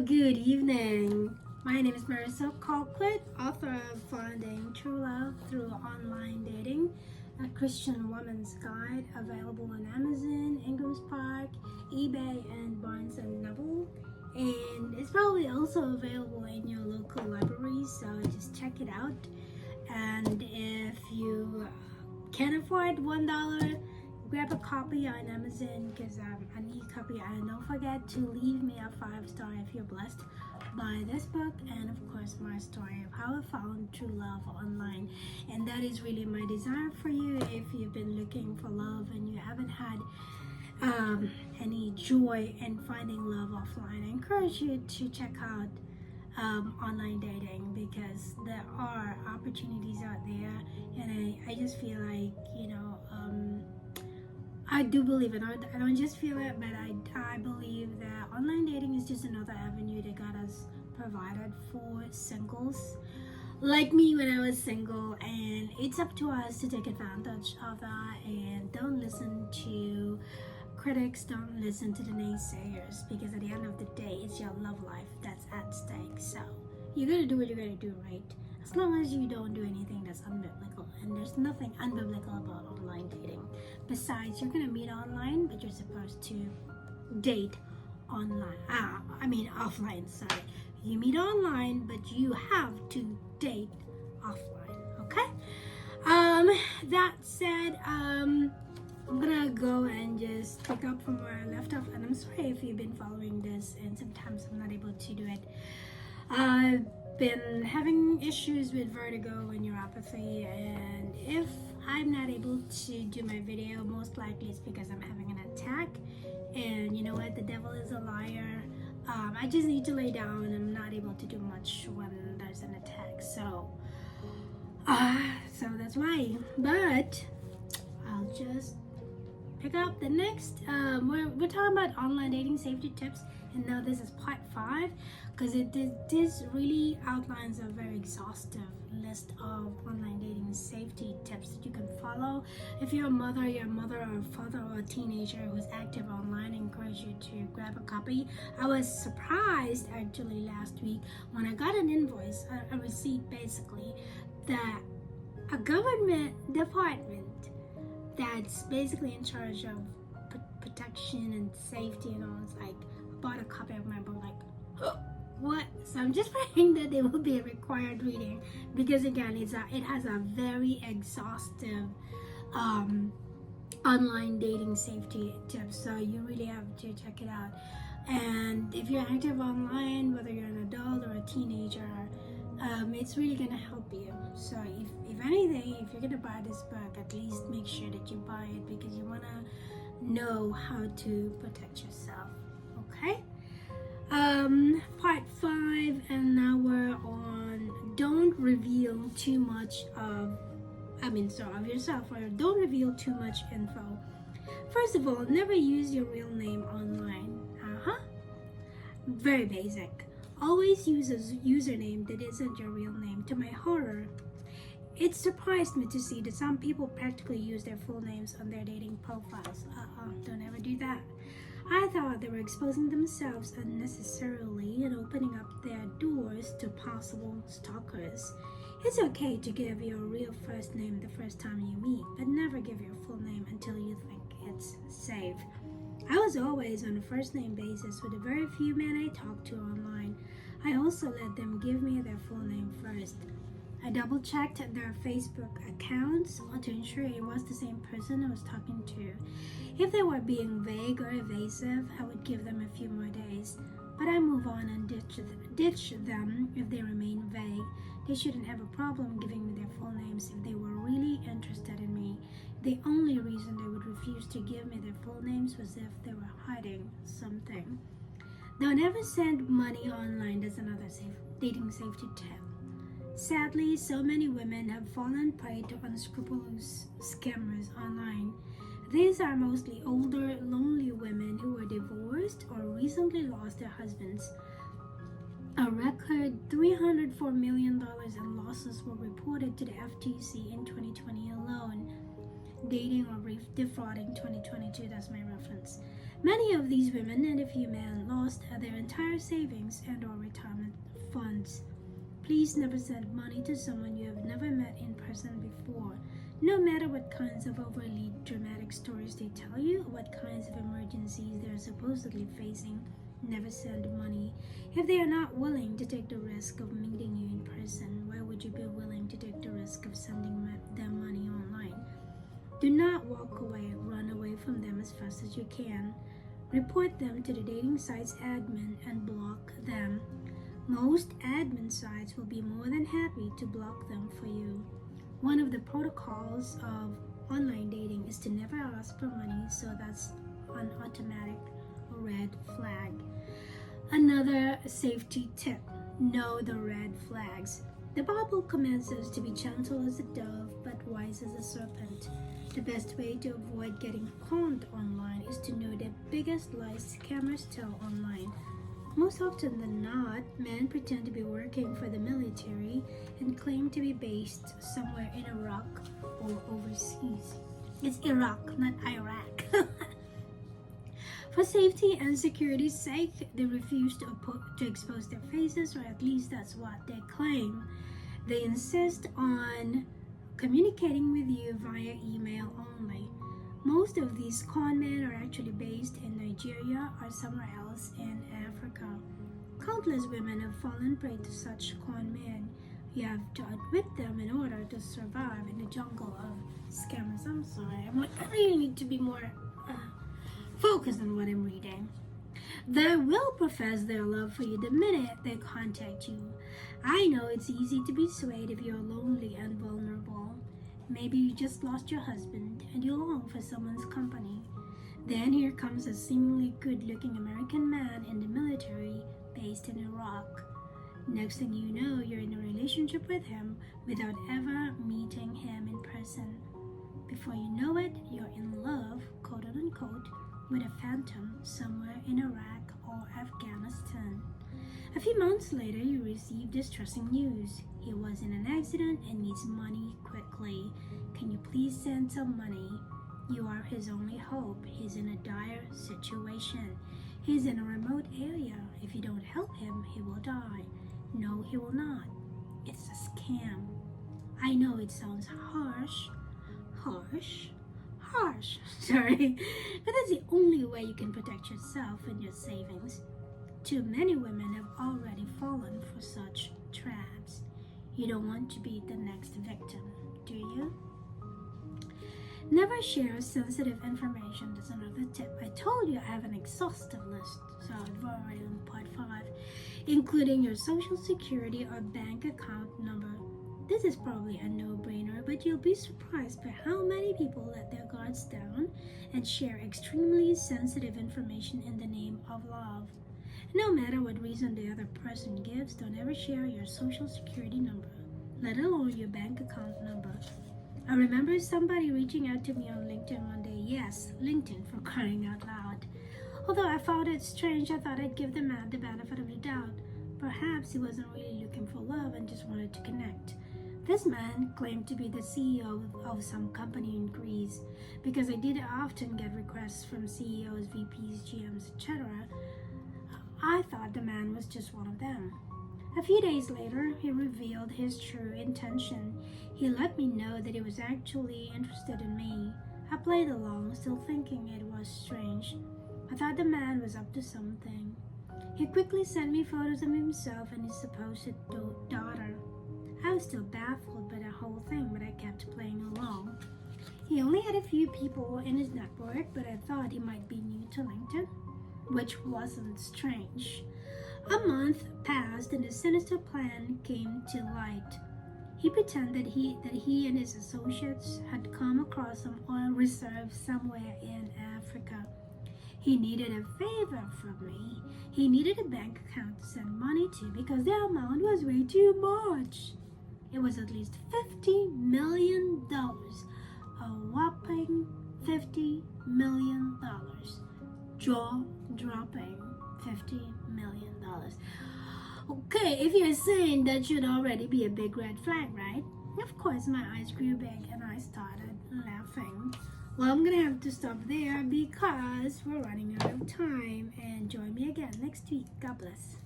Good evening. My name is Marissa Colquitt, author of Finding True Love Through Online Dating, a Christian Woman's Guide, available on Amazon, Ingram Spark, eBay, and Barnes & Noble. And it's probably also available in your local libraries, so just check it out. And if you can't afford $1, grab a copy on Amazon because an e-copy, and don't forget to leave me a 5-star if you're blessed by this book, and of course my story of how I found true love online. And that is really my desire for you. If you've been looking for love and you haven't had any joy in finding love offline, I encourage you to check out online dating, because there are opportunities out there. And I just feel like, I do believe it. I don't just feel it, but I believe that online dating is just another avenue that God has provided for singles like me when I was single. And it's up to us to take advantage of that, and don't listen to critics, don't listen to the naysayers, because at the end of the day, it's your love life that's at stake. So you gotta do what you gotta do, right? As long as you don't do anything that's unbiblical. And there's nothing unbiblical about online dating. Besides, you're gonna meet online, but you're supposed to date online. Offline, sorry. You meet online, but you have to date offline, okay? That said, I'm gonna go and just pick up from where I left off. And I'm sorry if you've been following this and sometimes I'm not able to do it. I've been having issues with vertigo and neuropathy, and if I'm not able to do my video, most likely it's because I'm having an attack. And you know what, the devil is a liar. I just need to lay down. I'm not able to do much when there's an attack, so that's why. But I'll just pick up the next. We're talking about online dating safety tips, and now this is part 5, because this really outlines a very exhaustive list of online dating safety tips that you can follow. If you're a mother or a father or a teenager who's active online, I encourage you to grab a copy. I was surprised actually last week when I got an invoice, a receipt basically, that a government department that's basically in charge of protection and safety and all, it's like, bought a copy of my book, like, what? So I'm just praying that they will be a required reading, because again, it has a very exhaustive online dating safety tips, so you really have to check it out. And if you're active online, whether you're an adult or a teenager, it's really gonna help you. So if anything, if you're gonna buy this book, at least make sure that you buy it, because you wanna know how to protect yourself. Okay? Part 5, and now we're on don't reveal too much of yourself, or don't reveal too much info. First of all, never use your real name online. Very basic. Always use a username that isn't your real name. To my horror, it surprised me to see that some people practically use their full names on their dating profiles. Don't ever do that. I thought they were exposing themselves unnecessarily and opening up their doors to possible stalkers. It's okay to give your real first name the first time you meet, but never give your full name until you think it's safe. I was always on a first name basis with the very few men I talked to online. I also let them give me their full name first. I double checked their Facebook accounts to ensure it was the same person I was talking to. If they were being vague or evasive, I would give them a few more days. But I move on and ditch them if they remain vague. They shouldn't have a problem giving me their full names if they were really interested in me. The only reason they would refuse to give me their full names was if they were hiding something. Don't ever send money online. That's another dating safety tip. Sadly, so many women have fallen prey to unscrupulous scammers online. These are mostly older, lonely women who were divorced or recently lost their husbands. A record $304 million in losses were reported to the FTC in 2020 alone. Dating or Defrauding 2022, that's my reference. Many of these women and a few men lost their entire savings and or retirement funds. Please never send money to someone you have never met in person before. No matter what kinds of overly dramatic stories they tell you, what kinds of emergencies they're supposedly facing, never send money. If they are not willing to take the risk of meeting you in person, why would you be willing to take the risk of sending them money online? Do not walk away, run away from them as fast as you can. Report them to the dating site's admin and block them. Most admin sites will be more than happy to block them for you. One of the protocols of online dating is to never ask for money, so that's an automatic red flag. Another safety tip: know the red flags. The Bible commands us to be gentle as a dove, but wise as a serpent. The best way to avoid getting conned online is to know the biggest lies scammers tell online. Most often than not, men pretend to be working for the military and claim to be based somewhere in Iraq or overseas. It's Iraq, not Iraq. For safety and security's sake, they refuse to expose their faces, or at least that's what they claim. They insist on communicating with you via email only. Most of these con men are actually based in Nigeria or somewhere else in Africa. Countless women have fallen prey to such con men. You have to outwit them in order to survive in the jungle of scammers. I'm sorry, I really need to be more focused on what I'm reading. They will profess their love for you the minute they contact you. I know it's easy to be swayed if you're lonely and vulnerable. Maybe you just lost your husband and you long for someone's company. Then here comes a seemingly good-looking American man in the military based in Iraq. Next thing you know, you're in a relationship with him without ever meeting him in person. Before you know it, you're in love, quote unquote, with a phantom somewhere in Iraq or Afghanistan. A few months later, you receive distressing news. He was in an accident and needs money quickly. Can you please send some money? You are his only hope. He's in a dire situation. He's in a remote area. If you don't help him, he will die. No, he will not. It's a scam. I know it sounds harsh, sorry, but that's the only way you can protect yourself and your savings. Too many women have already fallen for such traps. You don't want to be the next victim, do you? Never share sensitive information. That's another tip. I told you I have an exhaustive list, so I've already on part 5, including your social security or bank account number. This is probably a no-brainer, but you'll be surprised by how many people let their guards down and share extremely sensitive information in the name of love. No matter what reason the other person gives, don't ever share your social security number, let alone your bank account number. I remember somebody reaching out to me on LinkedIn one day. Yes, LinkedIn, for crying out loud. Although I found it strange, I thought I'd give the man the benefit of the doubt. Perhaps he wasn't really looking for love and just wanted to connect. This man claimed to be the CEO of some company in Greece. Because I did often get requests from CEOs, VPs, GMs, etc., I thought the man was just one of them. A few days later, he revealed his true intention. He let me know that he was actually interested in me. I played along, still thinking it was strange. I thought the man was up to something. He quickly sent me photos of himself and his supposed daughter. I was still baffled by the whole thing, but I kept playing along. He only had a few people in his network, but I thought he might be new to LinkedIn, which wasn't strange. A month passed and a sinister plan came to light. He pretended that he and his associates had come across some oil reserves somewhere in Africa. He needed a favor from me. He needed a bank account to send money to because the amount was way too much. It was at least $50 million. A whopping $50 million. Jaw-dropping $50 million. Okay, if you're saying that should already be a big red flag, right? Of course, my eyes grew big and I started laughing. Well, I'm gonna have to stop there because we're running out of time. And join me again next week. God bless.